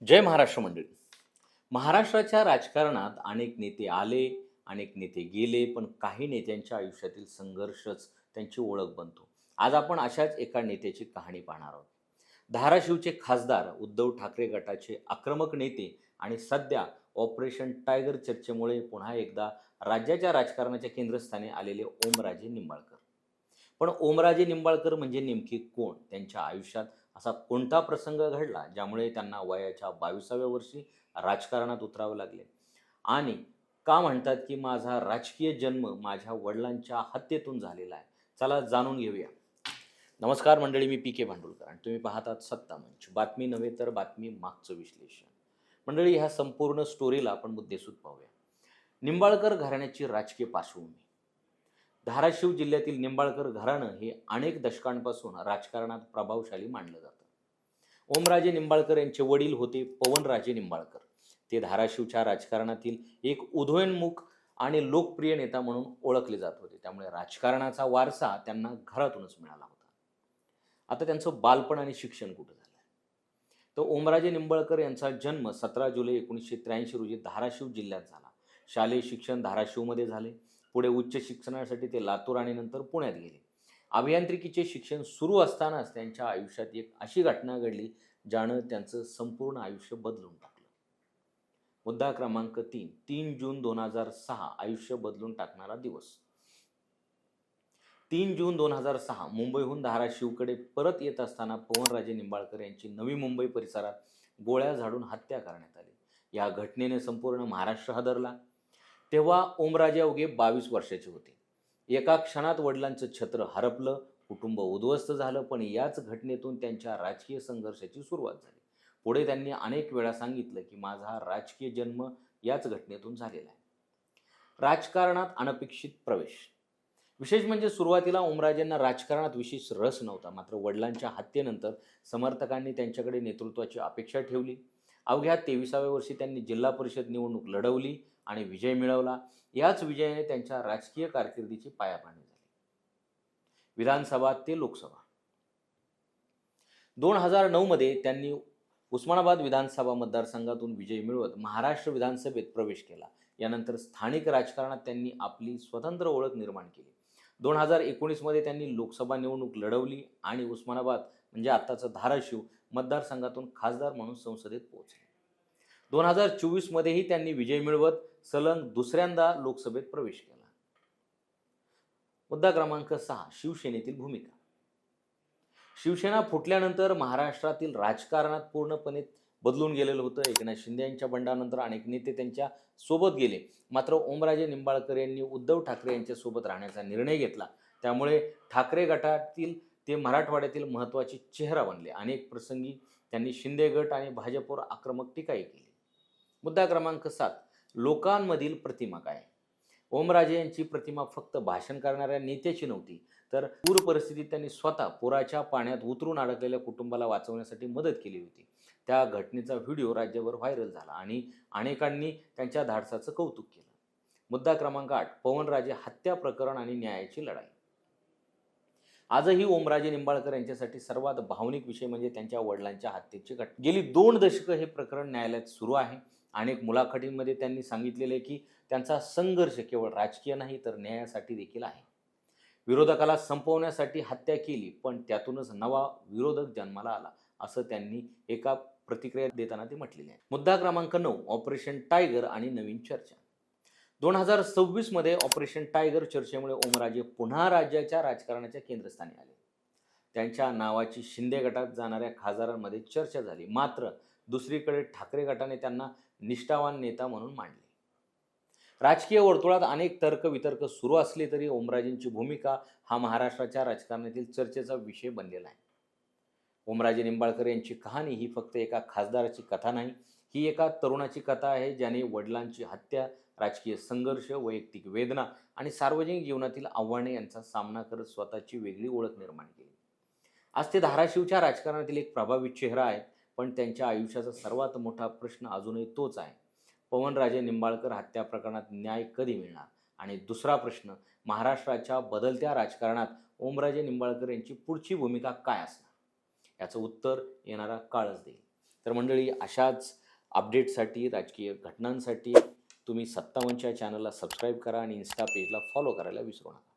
जय महाराष्ट्र मंडळी. महाराष्ट्राच्या राजकारणात अनेक नेते आले, अनेक नेते गेले, पण काही नेत्यांच्या आयुष्यातील संघर्षच त्यांची ओळख बनतो. आज आपण अशाच एका नेत्याची कहाणी पाहणार आहोत. धाराशिवचे खासदार, उद्धव ठाकरे गटाचे आक्रमक नेते आणि सध्या ऑपरेशन टायगर चर्चेमुळे पुन्हा एकदा राज्याच्या राजकारणाच्या केंद्रस्थानी आलेले ओमराजे निंबाळकर. पण ओमराजे निंबाळकर म्हणजे नेमके कोण? त्यांच्या आयुष्यात असा कोणता प्रसंग घडला ज्यामुळे त्यांना वयाच्या 22व्या वर्षी राजकारणात उतरावे लागले? आणि का म्हणतात की माझा राजकीय जन्म माझ्या वडिलांच्या हत्येतून झालेला आहे? चला जाणून घेऊया. नमस्कार मंडळी, मी पी.के. भांडुलकर आणि तुम्ही पाहतात सत्ता मंच. बातमी नव्हे तर बातमी मागचं विश्लेषण. मंडळी, ह्या संपूर्ण स्टोरीला आपण मुद्देसूद पाहूया. निंबाळकर घराण्याची राजकीय पार्श्वभूमी. धाराशिव जिल्ह्यातील निंबाळकर घराणं हे अनेक दशकांपासून राजकारणात प्रभावशाली मानलं जातं. ओमराजे निंबाळकर यांचे वडील होते पवनराजे निंबाळकर. ते धाराशिवच्या राजकारणातील एक उदयोन्मुख आणि लोकप्रिय नेता म्हणून ओळखले जात होते. त्यामुळे राजकारणाचा वारसा त्यांना घरातूनच मिळाला होता. आता त्यांचं बालपण आणि शिक्षण कुठं झालं? तर ओमराजे निंबाळकर यांचा जन्म 17 जुलै 1983 रोजी धाराशिव जिल्ह्यात झाला. शालेय शिक्षण धाराशिवमध्ये झाले. पुढे उच्च शिक्षणासाठी ते लातूर आणि नंतर पुण्यात गेले. अभियांत्रिकीचे शिक्षण सुरू असतानाच त्यांच्या आयुष्यात एक अशी घटना घडली ज्यानं त्यांचं संपूर्ण आयुष्य बदलून टाकलं. मुद्दा क्रमांक 3. 3 जून 2006 आयुष्य बदलून टाकणारा दिवस. 3 जून 2006 मुंबईहून धाराशिवकडे परत येत असताना पवनराजे निंबाळकर यांची नवी मुंबई परिसरात गोळ्या झाडून हत्या करण्यात आली. या घटनेने संपूर्ण महाराष्ट्र हादरला. तेव्हा ओमराजे अवघे 22 वर्षाचे होते. एका क्षणात वडिलांचं छत्र हरपलं, कुटुंब उद्ध्वस्त झालं. पण याच घटनेतून त्यांच्या राजकीय संघर्षाची सुरुवात झाली. पुढे त्यांनी अनेक वेळा सांगितलं की माझा राजकीय जन्म याच घटनेतून झालेला आहे. राजकारणात अनपेक्षित प्रवेश. विशेष म्हणजे सुरुवातीला ओमराजेंना राजकारणात विशेष रस नव्हता. मात्र वडिलांच्या हत्येनंतर समर्थकांनी त्यांच्याकडे नेतृत्वाची अपेक्षा ठेवली. अवघ्या 23व्या वर्षी त्यांनी जिल्हा परिषद निवडणूक लढवली आणि विजय मिळवला. याच विजयाने त्यांच्या राजकीय कारकिर्दीची पायापाणी झाली. विधानसभा ते लोकसभा. 2009 मध्ये त्यांनी उस्मानाबाद विधानसभा मतदारसंघातून विजय मिळवत महाराष्ट्र विधानसभेत प्रवेश केला. यानंतर स्थानिक राजकारणात त्यांनी आपली स्वतंत्र ओळख निर्माण केली. 2019 मध्ये त्यांनी लोकसभा निवडणूक लढवली आणि उस्मानाबाद म्हणजे आत्ताचं धाराशिव मतदारसंघातून खासदार म्हणून संसदेत पोहोचले. 2024 मध्येही त्यांनी विजय मिळवत सलग दुसऱ्यांदा लोकसभेत प्रवेश केला. मुद्दा क्रमांक 6. शिवसेनेतील भूमिका. शिवसेना फुटल्यानंतर महाराष्ट्रातील राजकारणात पूर्णपणे बदलून गेलेलं होतं. एकनाथ शिंदे यांच्या बंडानंतर अनेक नेते त्यांच्या सोबत गेले. मात्र ओमराजे निंबाळकर यांनी उद्धव ठाकरे यांच्या सोबत राहण्याचा निर्णय घेतला. त्यामुळे ठाकरे गटातील ते मराठवाड्यातील महत्त्वाचे चेहरा बनले. अनेक प्रसंगी त्यांनी शिंदे गट आणि भाजपवर आक्रमक टीकाही केली. मुद्दा क्रमांक 7. लोकांमधील प्रतिमा काय? ओमराजे यांची प्रतिमा फक्त भाषण करणाऱ्या नेत्याची नव्हती, तर पूर परिस्थितीत त्यांनी स्वतः पुराच्या पाण्यात उतरून अडकलेल्या कुटुंबाला वाचवण्यासाठी मदत केली होती. त्या घटनेचा व्हिडिओ राज्यभर व्हायरल झाला आणि अनेकांनी त्यांच्या धाडसाचं कौतुक केलं. मुद्दा क्रमांक 8. पवनराजे हत्या प्रकरण आणि न्यायाची लढाई. आजही ओमराजे निंबाळकर यांच्यासाठी सर्वात भावनिक विषय म्हणजे त्यांच्या वडिलांच्या हत्येची घटना. गेली 2 दशकं हे प्रकरण न्यायालयात सुरू आहे. अनेक मुलाखतींमध्ये त्यांनी सांगितलेले की त्यांचा संघर्ष केवळ राजकीय नाही तर न्यायासाठी देखील आहे. विरोधकाला संपवण्यासाठी हत्या केली, पण त्यातूनच नवा विरोधक जन्माला आला, असं त्यांनी एका प्रतिक्रिया देताना ते म्हटलेले आहे. मुद्दा क्रमांक 9. ऑपरेशन टायगर आणि नवीन चर्चा. 2026 मध्ये ऑपरेशन टायगर चर्चेमुळे ओमराजे पुन्हा राज्याच्या राजकारणाच्या केंद्रस्थानी आले. त्यांच्या नावाची शिंदे गटात जाणाऱ्या खासदारांमध्ये चर्चा झाली. मात्र दुसरीकडे ठाकरे गटाने त्यांना निष्ठावान नेता म्हणून मांडले. राजकीय वर्तुळात अनेक तर्कवितर्क सुरू असले तरी ओमराजेंची भूमिका हा महाराष्ट्राच्या राजकारणातील चर्चेचा विषय बनलेला आहे. ओमराजे निंबाळकर यांची कहाणी ही फक्त एका खासदाराची कथा नाही, ही एका तरुणाची कथा आहे ज्याने वडिलांची हत्या, राजकीय संघर्ष, वैयक्तिक वेदना आणि सार्वजनिक जीवनातील आव्हाने यांचा सामना करत स्वतःची वेगळी ओळख निर्माण केली. आज ते धाराशिवच्या राजकारणातील एक प्रभावी चेहरा आहेत. पण त्यांच्या आयुष्याचा सर्वात मोठा प्रश्न अजूनही तोच आहे. पवनराजे निंबाळकर हत्या प्रकरणात न्याय कधी मिळणार? आणि दुसरा प्रश्न, महाराष्ट्राच्या बदलत्या राजकारणात ओमराजे निंबाळकर यांची पुढची भूमिका काय असणार? याचं उत्तर येणारा काळच देईल. तर मंडळी, अशाच अपडेटसाठी, राजकीय घटनांसाठी तुम्ही सत्तावनच्या चॅनलला सबस्क्राईब करा आणि इन्स्टा पेजला फॉलो करायला विसरू नका.